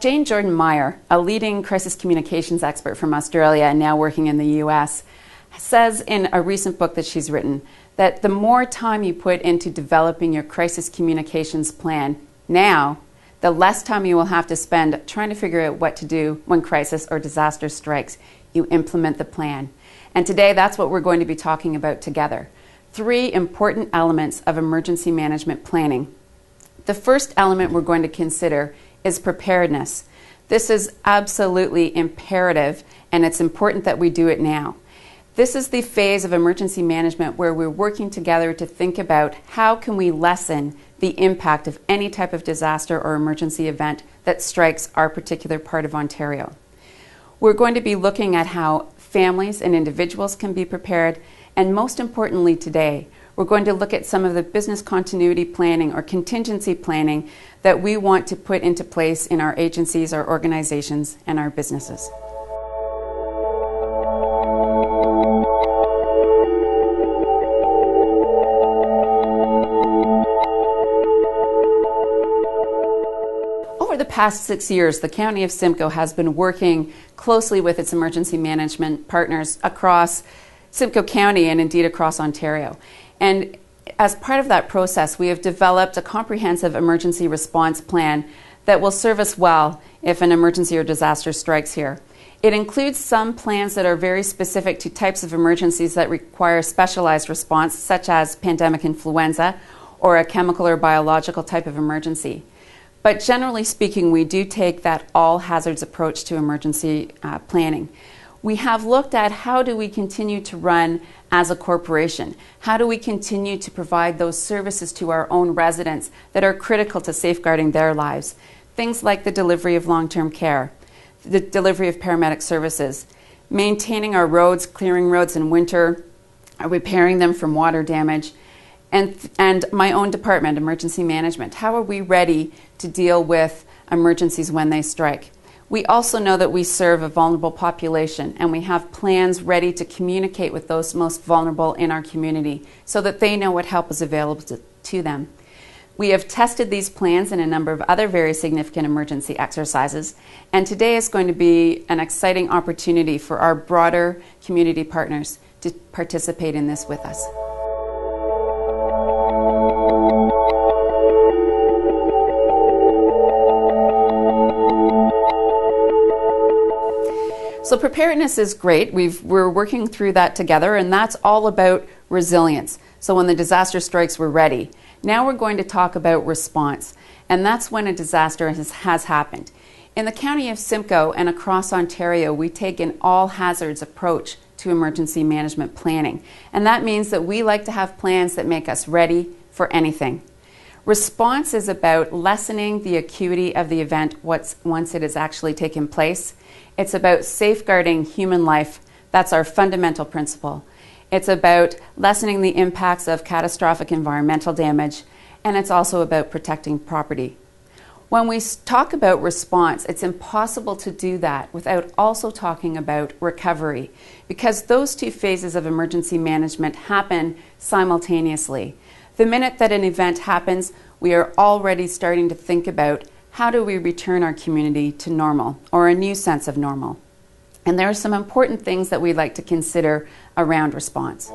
Jane Jordan-Meyer, a leading crisis communications expert from Australia and now working in the US, says in a recent book that she's written that the more time you put into developing your crisis communications plan now, the less time you will have to spend trying to figure out what to do when crisis or disaster strikes. You implement the plan. And today, that's what we're going to be talking about together. 3 important elements of emergency management planning. The first element we're going to consider is preparedness. This is absolutely imperative, and it's important that we do it now. This is the phase of emergency management where we're working together to think about how can we lessen the impact of any type of disaster or emergency event that strikes our particular part of Ontario. We're going to be looking at how families and individuals can be prepared, and most importantly today, we're going to look at some of the business continuity planning or contingency planning that we want to put into place in our agencies, our organizations, and our businesses. Over the past 6 years, the County of Simcoe has been working closely with its emergency management partners across Simcoe County and indeed across Ontario. And as part of that process, we have developed a comprehensive emergency response plan that will serve us well if an emergency or disaster strikes here. It includes some plans that are very specific to types of emergencies that require specialized response, such as pandemic influenza or a chemical or biological type of emergency. But generally speaking, we do take that all hazards approach to emergency planning. We have looked at how do we continue to run as a corporation? How do we continue to provide those services to our own residents that are critical to safeguarding their lives? Things like the delivery of long-term care, the delivery of paramedic services, maintaining our roads, clearing roads in winter, repairing them from water damage, and my own department, emergency management. How are we ready to deal with emergencies when they strike? We also know that we serve a vulnerable population, and we have plans ready to communicate with those most vulnerable in our community so that they know what help is available to them. We have tested these plans in a number of other very significant emergency exercises, and today is going to be an exciting opportunity for our broader community partners to participate in this with us. So preparedness is great. We're working through that together, and that's all about resilience. So when the disaster strikes, we're ready. Now we're going to talk about response, and that's when a disaster has happened. In the County of Simcoe and across Ontario, we take an all hazards approach to emergency management planning, and that means that we like to have plans that make us ready for anything. Response is about lessening the acuity of the event once it has actually taken place. It's about safeguarding human life. That's our fundamental principle. It's about lessening the impacts of catastrophic environmental damage, and it's also about protecting property. When we talk about response, it's impossible to do that without also talking about recovery, because those 2 phases of emergency management happen simultaneously. The minute that an event happens, we are already starting to think about how do we return our community to normal, or a new sense of normal. And there are some important things that we'd like to consider around response.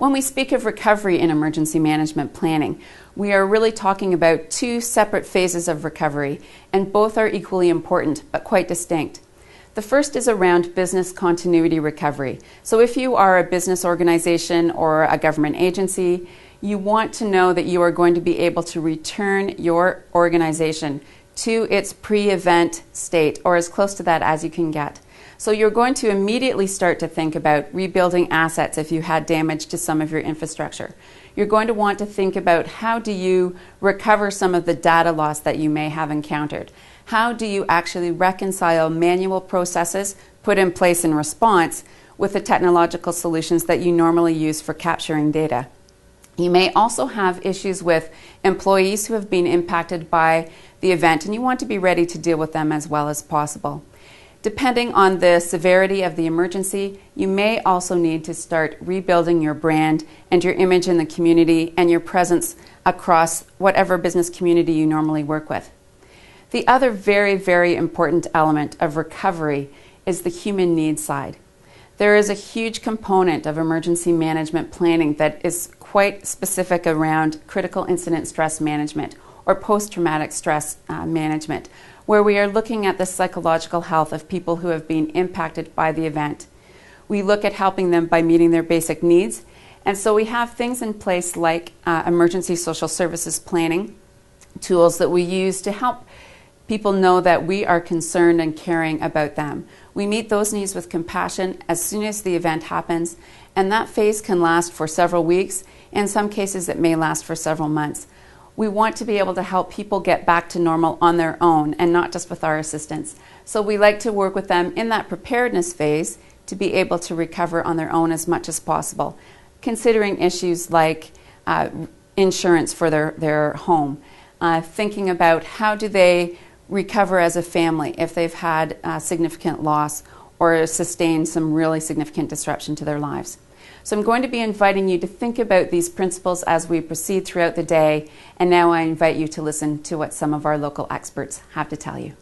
When we speak of recovery in emergency management planning, we are really talking about 2 separate phases of recovery, and both are equally important, but quite distinct. The first is around business continuity recovery. So if you are a business organization or a government agency, you want to know that you are going to be able to return your organization to its pre-event state, or as close to that as you can get. So you're going to immediately start to think about rebuilding assets if you had damage to some of your infrastructure. You're going to want to think about how do you recover some of the data loss that you may have encountered. How do you actually reconcile manual processes put in place in response with the technological solutions that you normally use for capturing data? You may also have issues with employees who have been impacted by the event, and you want to be ready to deal with them as well as possible. Depending on the severity of the emergency, you may also need to start rebuilding your brand and your image in the community and your presence across whatever business community you normally work with. The other very, very important element of recovery is the human needs side. There is a huge component of emergency management planning that is quite specific around critical incident stress management or post-traumatic stress management, where we are looking at the psychological health of people who have been impacted by the event. We look at helping them by meeting their basic needs, and so we have things in place like emergency social services planning, tools that we use to help people know that we are concerned and caring about them. We meet those needs with compassion as soon as the event happens, and that phase can last for several weeks. In some cases, it may last for several months. We want to be able to help people get back to normal on their own and not just with our assistance. So we like to work with them in that preparedness phase to be able to recover on their own as much as possible, considering issues like insurance for their home, thinking about how do they recover as a family if they've had significant loss or sustained some really significant disruption to their lives. So I'm going to be inviting you to think about these principles as we proceed throughout the day, and now I invite you to listen to what some of our local experts have to tell you.